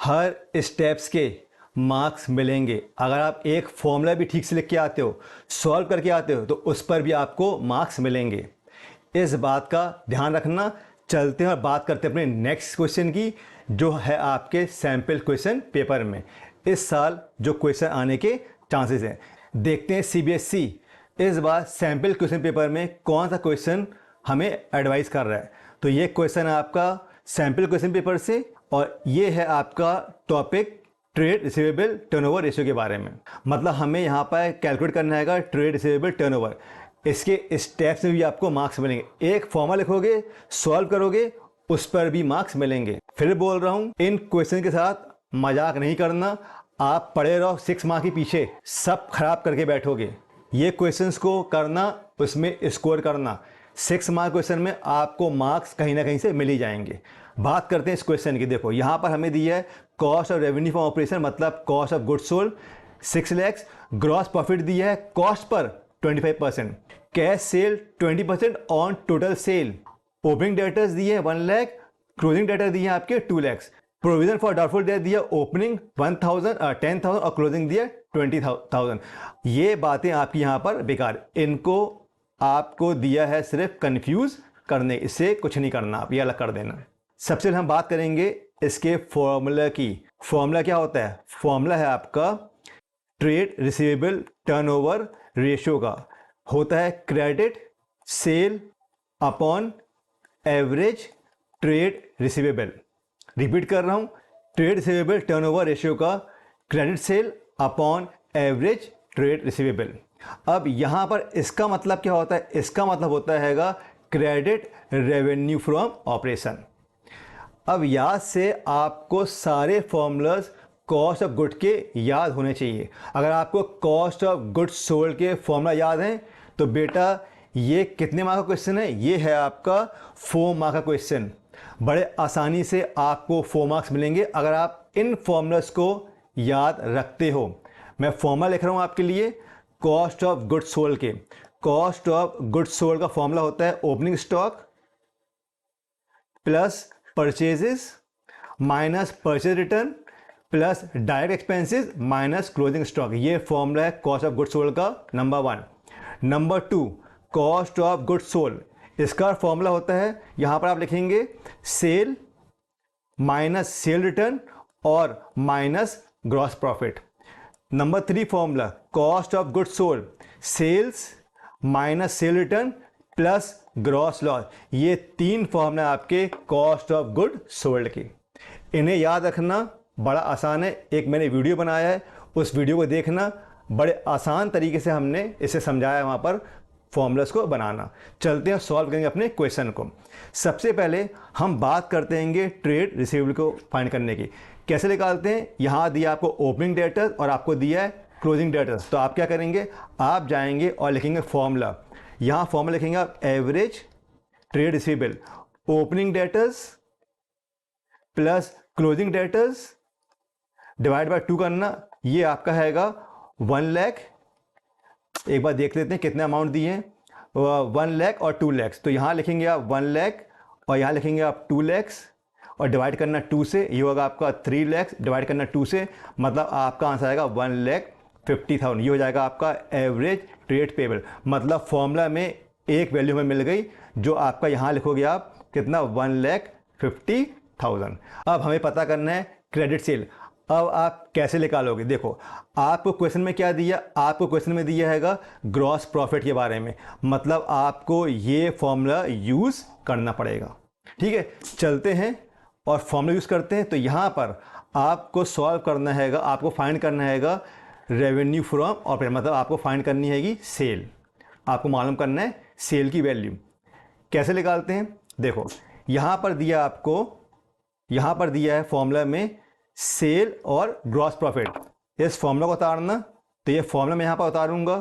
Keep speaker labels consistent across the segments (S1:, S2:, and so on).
S1: हर steps के marks मिलेंगे। अगर आप एक फॉर्मूला भी ठीक से लिख के आते हो, सॉल्व करके आते हो, तो उस पर भी आपको मार्क्स मिलेंगे। इस बात का ध्यान रखना। चलते हैं और बात करते हैं अपने नेक्स्ट क्वेश्चन की, जो है आपके सैम्पल क्वेश्चन पेपर में इस साल जो क्वेश्चन आने के चांसेस हैं। देखते हैं सीबीएसई इस बार सैम्पल क्वेश्चन पेपर में कौन सा क्वेश्चन हमें एडवाइस कर रहा है। तो ये क्वेश्चन है आपका सैम्पल क्वेश्चन पेपर से, और ये है आपका topic trade receivable turnover ratio के बारे में। मतलब हमें यहाँ पर कैलकुलेट करना है ट्रेड रिसीवेबल टर्नओवर। इसके स्टेप्स में भी आपको मार्क्स मिलेंगे। एक फॉर्मूला लिखोगे, सॉल्व करोगे, उस पर भी मार्क्स मिलेंगे। फिर बोल रहा हूँ, इन क्वेश्चन के साथ मजाक नहीं करना। आप पढ़े रहो 6 मार्क्स के पीछे, सब खराब करके बैठोगे। ये क्वेश्चंस को करना, उसमें स्कोर करना। 6 मार्क क्वेश्चन में आपको मार्क्स कहीं ना कहीं से मिल ही जाएंगे। बात करते हैं इस क्वेश्चन की। देखो यहाँ पर हमें दिया है cost of revenue from operation, मतलब cost of goods sold 6 lakh. Gross profit दिया है कॉस्ट पर 25%, cash sale 20% on total sale. Opening debtors दिए हैं 1 लाख, क्लोजिंग डेटर दिए हैं आपके 2 lakh. Provision for doubtful debt दिया ओपनिंग 10,000 और क्लोजिंग दिया 20,000। ये बातें आपकी यहाँ पर बेकार, इनको आपको दिया है सिर्फ कंफ्यूज करने, इससे कुछ नहीं करना, आप ये अलग कर देना। सबसे पहले हम बात करेंगे इसके फॉर्मूला की। फॉर्मूला क्या होता है? फॉर्मूला है आपका ट्रेड रिसीवेबल टर्नओवर रेशियो का। होता है credit sale upon average trade receivable. Repeat कर रहा हूं, ट्रेड रिसीवेबल टर्नओवर रेशियो का credit sale upon average trade receivable. अब यहां पर इसका मतलब क्या होता है? इसका मतलब होता है क्रेडिट रेवेन्यू फ्रॉम ऑपरेशन। अब याद से आपको सारे फॉर्मूलाज कॉस्ट ऑफ गुड के याद होने चाहिए। अगर आपको कॉस्ट ऑफ गुड्स सोल्ड के फॉर्मूला याद हैं तो बेटा ये कितने मार्क का क्वेश्चन है? ये है आपका 4 मार्क का क्वेश्चन। बड़े आसानी से आपको 4 मार्क्स मिलेंगे अगर आप इन फॉर्मूलाज को याद रखते हो। मैं फॉर्मूला लिख रहा हूँ आपके लिए कॉस्ट ऑफ गुड्स सोल्ड के। कॉस्ट ऑफ गुड्स सोल्ड का फॉर्मूला होता है opening stock plus purchases minus purchase return plus direct expenses minus closing stock. ये फॉर्मूला है कॉस्ट ऑफ गुड्स सोल्ड का number 1। Number 2 cost of goods sold, इसका formula होता है, यहां पर आप लिखेंगे सेल माइनस सेल रिटर्न और minus gross profit. Number 3 formula cost of goods sold sales minus sale return plus gross loss. ये 3 फॉर्मूला आपके कॉस्ट ऑफ गुड सोल्ड के। इन्हें याद रखना बड़ा आसान है। एक मैंने वीडियो बनाया है, उस वीडियो को देखना। बड़े आसान तरीके से हमने इसे समझाया वहाँ पर फॉर्मूलास को बनाना। चलते हैं सॉल्व करेंगे अपने क्वेश्चन को। सबसे पहले हम बात करते हैं ट्रेड रिसीवेबल को फाइंड करने की। कैसे निकालते हैं? यहाँ दिया आपको ओपनिंग डेटर और आपको दिया है क्लोजिंग डेटर। तो आप क्या करेंगे? आप जाएंगे और लिखेंगे फॉर्मूला। यहाँ फॉर्मूला लिखेंगे आप average trade receivable opening debtors plus closing debtors divide by 2 करना। ये आपका हैगा 1 लाख। एक बार देख लेते हैं कितने अमाउंट दिए हैं, 1 लाख और 2 लाख। तो यहाँ लिखेंगे आप 1 लाख और यहाँ लिखेंगे आप 2 लाख और डिवाइड करना 2 से। ये होगा आपका 3 लाख डिवाइड करना 2 से, मतलब आपका आंसर आएगा 1,50,000। ये हो जाएगा आपका एवरेज ट्रेड पेबल। मतलब फॉर्मूला में एक वैल्यू में मिल गई, जो आपका यहाँ लिखोगे आप कितना 1,50,000। अब हमें पता करना है क्रेडिट सेल। अब आप कैसे निकालोगे? देखो आपको क्वेश्चन में क्या दिया? आपको क्वेश्चन में दिया हैगा ग्रॉस प्रॉफिट के बारे में, मतलब आपको ये फॉर्मूला यूज़ करना पड़ेगा। ठीक है, चलते हैं और फॉर्मूला यूज़ करते हैं। तो यहाँ पर आपको सॉल्व करना हैगा, आपको फाइंड करना हैगा रेवेन्यू फ्रॉम ऑपरेशन, मतलब आपको फाइंड करनी हैगी सेल। आपको मालूम करना है सेल की वैल्यू। कैसे निकालते हैं? देखो यहाँ पर दिया आपको, यहाँ पर दिया है फॉर्मूला में सेल और ग्रॉस प्रॉफिट। इस फॉर्मूला को उतारना, तो ये फॉर्मूला मैं यहाँ पर उतारूंगा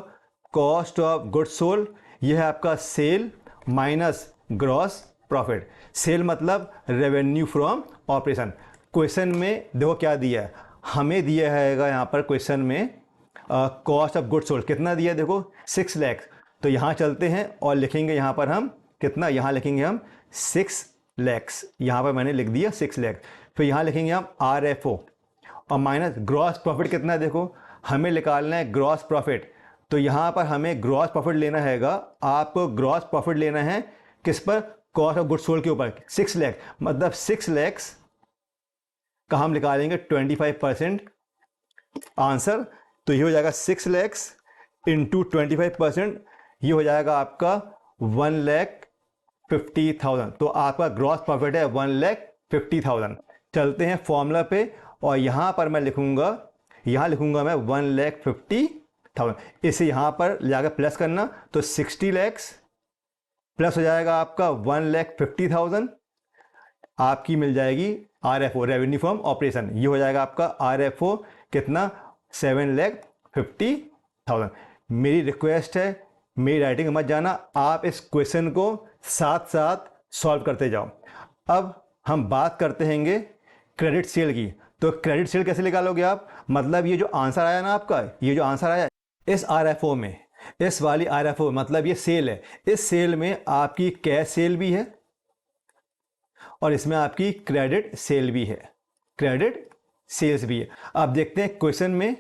S1: कॉस्ट ऑफ गुड्स सोल्ड। ये है आपका sale minus gross profit. Sale मतलब रेवेन्यू फ्रॉम ऑपरेशन। क्वेश्चन में देखो क्या दिया है, हमें दिया है यहाँ पर क्वेश्चन में कॉस्ट ऑफ गुड्स सोल्ड कितना दिया है? देखो 6 लाख। तो यहाँ चलते हैं और लिखेंगे यहाँ पर हम कितना, यहाँ लिखेंगे हम 6 लाख। यहाँ पर मैंने लिख दिया 6 लाख। फिर यहाँ लिखेंगे हम RFO, और माइनस ग्रॉस प्रॉफिट कितना है, देखो हमें निकालना है ग्रॉस प्रॉफिट। तो यहाँ पर हमें ग्रॉस प्रॉफिट लेना हैगा, आपको ग्रॉस प्रॉफिट लेना है किस पर, कॉस्ट ऑफ गुड्स सोल्ड के ऊपर। 6 लाख मतलब 6 लाख का हम निकालेंगे 25% आंसर। तो ये हो जाएगा 6 लाख इंटू 25%, ये हो जाएगा आपका 1,50,000। तो आपका ग्रॉस प्रॉफिट है 1,50,000। चलते हैं फॉर्मूला पे और यहाँ पर मैं लिखूँगा, यहाँ लिखूँगा मैं 1,50,000। इसे यहाँ पर जाकर प्लस करना तो 60 लाख प्लस हो जाएगा आपका 1,50,000, आपकी मिल जाएगी RFO, रेवेन्यू फ्रॉम ऑपरेशन। ये हो जाएगा आपका RFO कितना, 7,50,000। मेरी रिक्वेस्ट है, मेरी राइटिंग मत जाना, आप इस क्वेश्चन को साथ साथ सॉल्व करते जाओ। अब हम बात करते हैं क्रेडिट सेल की। तो क्रेडिट सेल कैसे निकालोगे आप, मतलब ये जो आंसर आया ना आपका, ये जो आंसर आया इस RFO में, इस वाली RFO मतलब ये सेल है, इस सेल में आपकी कैश सेल भी है और इसमें आपकी क्रेडिट सेल भी है, क्रेडिट सेल्स भी है। अब देखते हैं क्वेश्चन में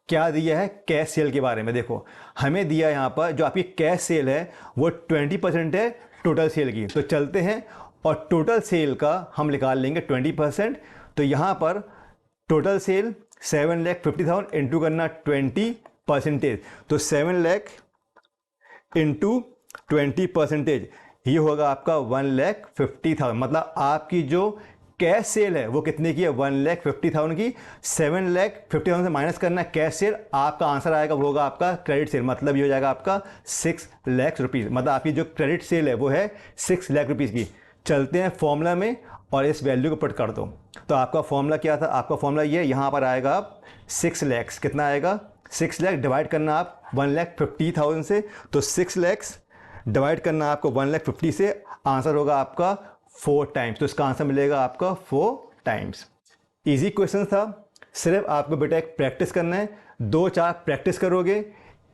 S1: क्या दिया है कैश सेल के बारे में। देखो हमें दिया यहाँ पर जो आपकी कैश सेल है वो 20% है टोटल सेल की। तो चलते हैं और टोटल सेल का हम निकाल लेंगे 20%। तो यहाँ पर टोटल सेल 7,50,000 इंटू करना 20%, तो 7 लाख इंटू 20%, ये होगा आपका 1,50,000। मतलब आपकी जो कैश सेल है वो कितने की है, 1,50,000 की। 7,50,000 से माइनस करना है कैश सेल, आपका आंसर आएगा वो होगा आपका क्रेडिट सेल, मतलब ये हो जाएगा आपका 6 लाख रुपीज़। मतलब आपकी जो क्रेडिट सेल है वो है 6 लाख रुपीज़ की। चलते हैं फॉर्मूला में और इस वैल्यू को पुट कर दो। तो आपका फॉर्मूला क्या था, आपका फॉर्मूला ये, यहाँ पर आएगा आप 6 लाख, कितना आएगा 6 लाख डिवाइड करना आप 1,50,000 से, तो 6 लाख डिवाइड करना आपको 1,50,000 से, आंसर होगा आपका 4 टाइम्स। तो इसका आंसर मिलेगा आपका 4 टाइम्स। इजी क्वेश्चन था, सिर्फ आपको बेटा एक प्रैक्टिस करना है, 2-4 प्रैक्टिस करोगे,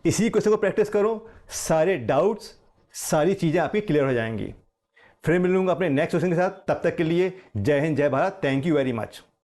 S1: इसी क्वेश्चन को प्रैक्टिस करो, सारे डाउट्स सारी चीज़ें आपकी क्लियर हो जाएंगी। फिर मिलूंगा अपने नेक्स्ट क्वेश्चन के साथ, तब तक के लिए जय हिंद जय Bharat, thank you very much.